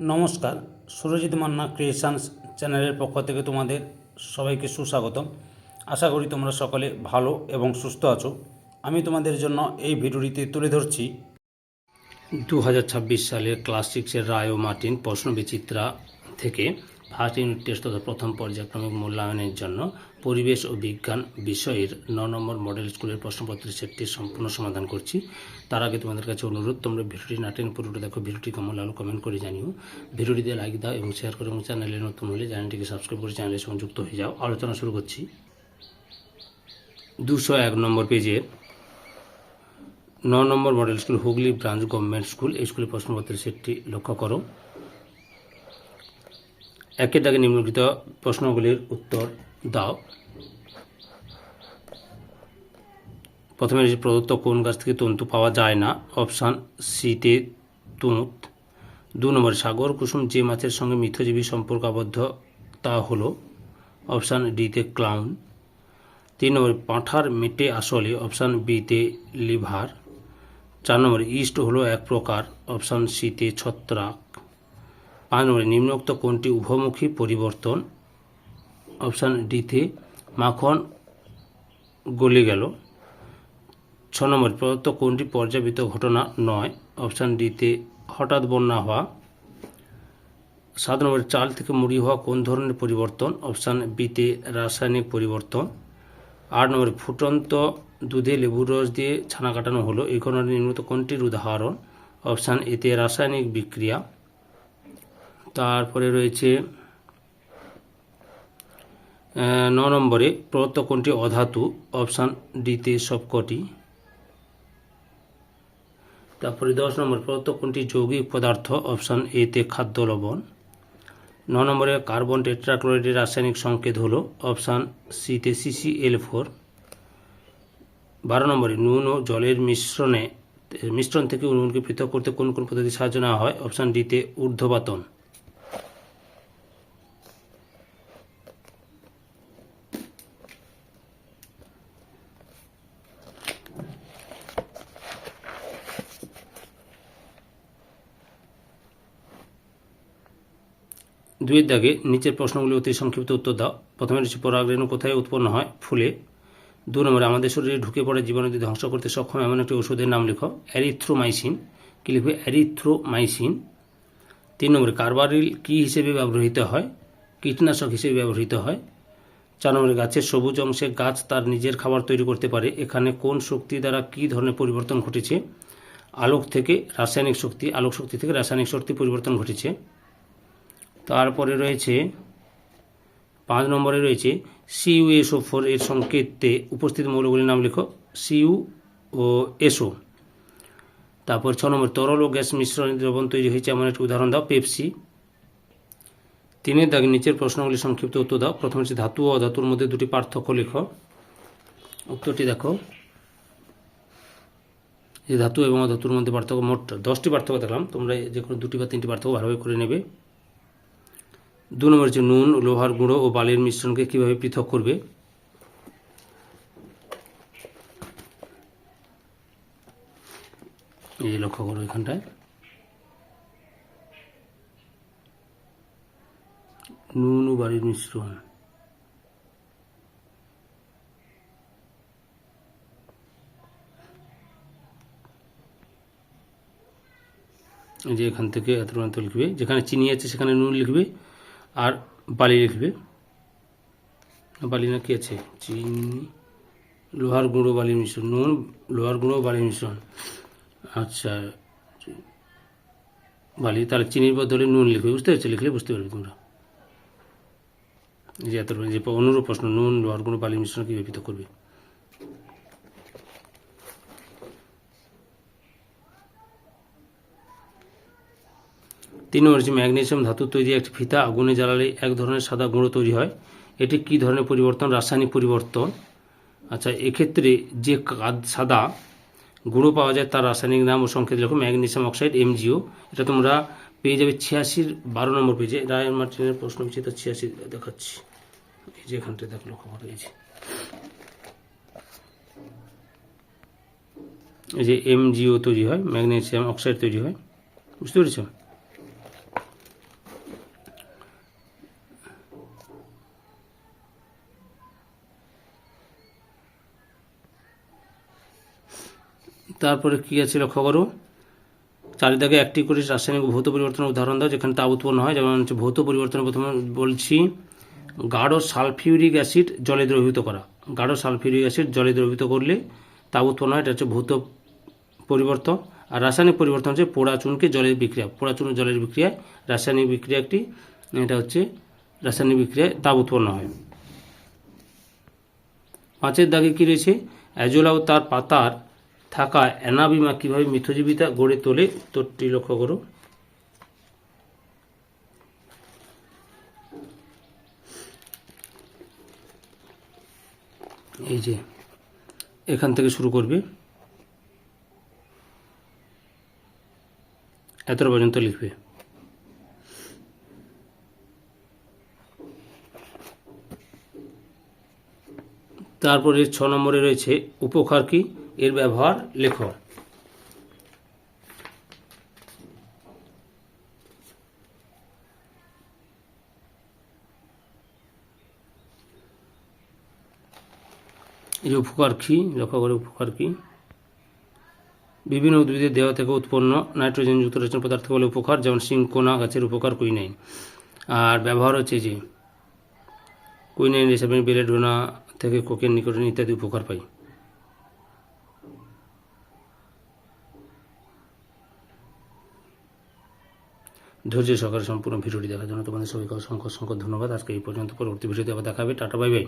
নমস্কার, সুরজিৎ মান্না ক্রিয়েশনস চ্যানেলের পক্ষ থেকে তোমাদের সবাইকে সুস্বাগতম। আশা করি তোমরা সকলে ভালো এবং সুস্থ আছো। আমি তোমাদের জন্য এই ভিডিওটিতে তুলে ধরছি 2026 সালের ক্লাস 6-এর রায় ও মার্টিন প্রশ্নবিচিত্রা থেকে ফার্স্ট ইউনিট টেস্ট তথা প্রথম পর্যায়ক্রমিক মূল্যায়নের জন্য পরিবেশ ও বিজ্ঞান বিষয়ের 9 নম্বর মডেল স্কুলের প্রশ্নপত্রের সেটটির সম্পূর্ণ সমাধান করছি। তার আগে তোমাদের কাছে অনুরোধ, তোমরা ভিডিওটি না টেনে পুরোটা দেখো। ভিডিওটি কেমন লাগলো কমেন্ট করে জানিও। ভিডিওটিতে লাইক দাও এবং শেয়ার করো, এবং চ্যানেলে নতুন হলে চ্যানেলটিকে সাবস্ক্রাইব করে চ্যানেলে সংযুক্ত হয়ে যাও। আলোচনা শুরু করছি। 201 নম্বর পেজের 9 নম্বর model school Hooghly branch government school, এই স্কুলের প্রশ্নপত্রের সেটটি লক্ষ্য করো। একের দাগে নিম্নলিখিত প্রশ্নগুলির উত্তর দাও। প্রথমে প্রদত্ত কোন গাছ থেকে তন্তু পাওয়া যায় না? অপশান সিতে তুঁত। 2 নম্বর সাগর কুসুম যে মাছের সঙ্গে মিথজীবী সম্পর্ক আবদ্ধ তা হলো? অপশান ডিতে ক্লাউন। 3 নম্বর পাঁঠার মেটে আসলে? অপশান বিতে লিভার। 4 নম্বর ইস্ট হলো এক প্রকার? অপশান সিতে ছত্রাক। 5 নম্বরে নিম্নোক্ত কোনটি উভমুখী পরিবর্তন? অপশান ডিতে মাখন গলে গেল। 6 নম্বর প্রদত্ত কোনটি পর্যাবৃত্ত ঘটনা নয়? অপশান ডিতে হঠাৎ বন্যা হওয়া। 7 নম্বরে চাল থেকে মুড়ি হওয়া কোন ধরনের পরিবর্তন? অপশান বিতে রাসায়নিক পরিবর্তন। 8 নম্বরে ফুটন্ত দুধে লেবুর রস দিয়ে ছানা কাটানো হলো, এই ঘটনাটি নিম্নোক্ত কোনটির উদাহরণ? অপশান এতে রাসায়নিক বিক্রিয়া। তারপরে রয়েছে 9 নম্বরে প্রদত্ত কোনটি অধাতু? অপশান ডিতে সবকটি। তারপরে 10 নম্বর প্রদত্ত কোনটি যৌগিক পদার্থ? অপশান এতে খাদ্য লবণ। 9 নম্বরে কার্বন টেট্রাক্লোরাইডের রাসায়নিক সংকেত হলো? অপশান সিতে CCl4। 12 নম্বরে নুন ও জলের মিশ্রণ থেকে নুনকে পৃথক করতে কোন কোন পদ্ধতি সাহায্য নেওয়া হয়? অপশান ডিতে ঊর্ধ্বপাতন। দুইয়ের দাগে নিচের প্রশ্নগুলি অতি সংক্ষিপ্ত উত্তর দাও। প্রথমে রয়েছে পরাগরেণু কোথায় উৎপন্ন হয়? ফুলে। 2 নম্বরে আমাদের শরীরে ঢুকে পড়ে জীবাণুটি ধ্বংস করতে সক্ষম এমন একটি ওষুধের নাম লিখো। অ্যারিথ্রোমাইসিন। কী লিখবে? অ্যারিথ্রোমাইসিন। 3 নম্বরে কার্বারিল কী হিসেবে ব্যবহৃত হয়? কীটনাশক হিসেবে ব্যবহৃত হয়। 4 নম্বরে গাছের সবুজ অংশে গাছ তার নিজের খাবার তৈরি করতে পারে, এখানে কোন শক্তি দ্বারা কী ধরনের পরিবর্তন ঘটেছে? আলোক থেকে রাসায়নিক শক্তি, আলোক শক্তি থেকে রাসায়নিক শক্তি পরিবর্তন ঘটেছে। তারপরে রয়েছে 5 নম্বরে রয়েছে CuSO4 এর সংকেতে উপস্থিত মৌলগুলির নাম লিখো। Cu ও SO। তারপর 6 নম্বর তরল ও গ্যাস মিশ্রণে দ্রবণ তৈরি হয়েছে এমন একটি উদাহরণ দাও। পেপসি। 3 দাগে নিচের প্রশ্নগুলি সংক্ষিপ্ত উত্তর দাও। প্রথমে হচ্ছে ধাতু ও অধাতুর মধ্যে দুটি পার্থক্য লিখো। উত্তরটি দেখো। যে ধাতু এবং অধাতুর মধ্যে পার্থক্য, মোট 10টি পার্থক্য দেখলাম, তোমরা যে কোনো 2টি বা 3টি পার্থক্য ভালোভাবে করে নেবে। 2 নম্বর হচ্ছে নুন, লোহার গুঁড়ো ও বালির মিশ্রণকে কীভাবে পৃথক করবে? এই লক্ষ্য করো এখানটায়, নুন ও বালির মিশ্রণ। এই যে এখান থেকে এত লিখবে, যেখানে চিনি আছে সেখানে নুন লিখবে আর বালি লিখবে। বালি না কি আছে? চিনি, লোহার গুঁড়ো, বালির মিশ্রণ। নুন, লোহার গুঁড়ো, বালির মিশ্রণ। আচ্ছা, বালি, তাহলে চিনির বদলে নুন লিখবে। বুঝতে পেরেছো? লিখলে বুঝতে পারবে তোমরা। যে এত যে অনুরূপ প্রশ্ন, নুন, লোহার গুঁড়ো, বালির মিশ্রণ কীভাবে পৃথক করবে? 3 নম্বর হচ্ছে ম্যাগনেসিয়াম ধাতু তৈরি একটি ফিতা আগুনে জ্বালালে এক ধরনের সাদা গুঁড়ো তৈরি হয়, এটি কী ধরনের পরিবর্তন? রাসায়নিক পরিবর্তন। আচ্ছা, এক্ষেত্রে যে সাদা গুঁড়ো পাওয়া যায় তার রাসায়নিক নাম ও সংকেত লেখো। Magnesium oxide, MgO। এটা তোমরা পেয়ে যাবে 86-র 12 নম্বর পেজে। রায় মার্টিনের প্রশ্ন বিচিত্র 86 দেখাচ্ছি। এই যে এখানটায় দেখো, লক্ষ্য করা হয়েছে। এই যে MgO তৈরি হয়, ম্যাগনেসিয়াম অক্সাইড তৈরি হয়। বুঝতে পেরেছ? তারপরে কী আছে লক্ষ্য করো, চারিদিকে একটি করে রাসায়নিক ভৌত পরিবর্তনের উদাহরণ দাও যেখানে তাপ উৎপন্ন হয়। যেমন হচ্ছে ভৌত পরিবর্তনের প্রথমে বলছি গাঢ় সালফিউরিক অ্যাসিড জলে দ্রবীভূত করা। গাঢ় সালফিউরিক অ্যাসিড জলে দ্রবীভূত করলে তাপ উৎপন্ন হয়, এটা হচ্ছে ভৌত পরিবর্তন। আর রাসায়নিক পরিবর্তন হচ্ছে পোড়া চুনকে জলের বিক্রিয়া, পোড়া চুন জলের বিক্রিয়ায় রাসায়নিক বিক্রিয়া একটি, এটা হচ্ছে রাসায়নিক বিক্রিয়ায় তাপ উৎপন্ন হয়। 5 দাগে কী রয়েছে, অ্যাজোলা ও তার পাতার থাকা অ্যানাবিমা কীভাবে মিথজীবিতা গড়ে তোলে, উত্তরটি লক্ষ্য করো। এই যে এখান থেকে শুরু করবে, এতটা পর্যন্ত লিখবে। তারপরে 6 নম্বরে রয়েছে উপকার কি, এর ব্যবহার লেখো। এই উপকার কি লক্ষ্য করে, উপকার কি, বিভিন্ন উদ্ভিদের দেহ থেকে উৎপন্ন নাইট্রোজেনযুক্ত রচনা পদার্থ বলে উপকার, যেমন সিংকোনা গাছের উপকার কুইনাইন। আর ব্যবহার হচ্ছে যে কুইনাইন হিসাবে বেলেডোনা থেকে কোকেন, নিকোটিন ইত্যাদি উপকার পাই। ধৈর্য সহকারে সম্পূর্ণ ভিডিওটি দেখার জন্য তোমাদের সবাইকে অসংখ্য অসংখ্য ধন্যবাদ। আজকে এই পর্যন্ত, পরবর্তী ভিডিওতে আবার দেখাবে। Tata, bye bye.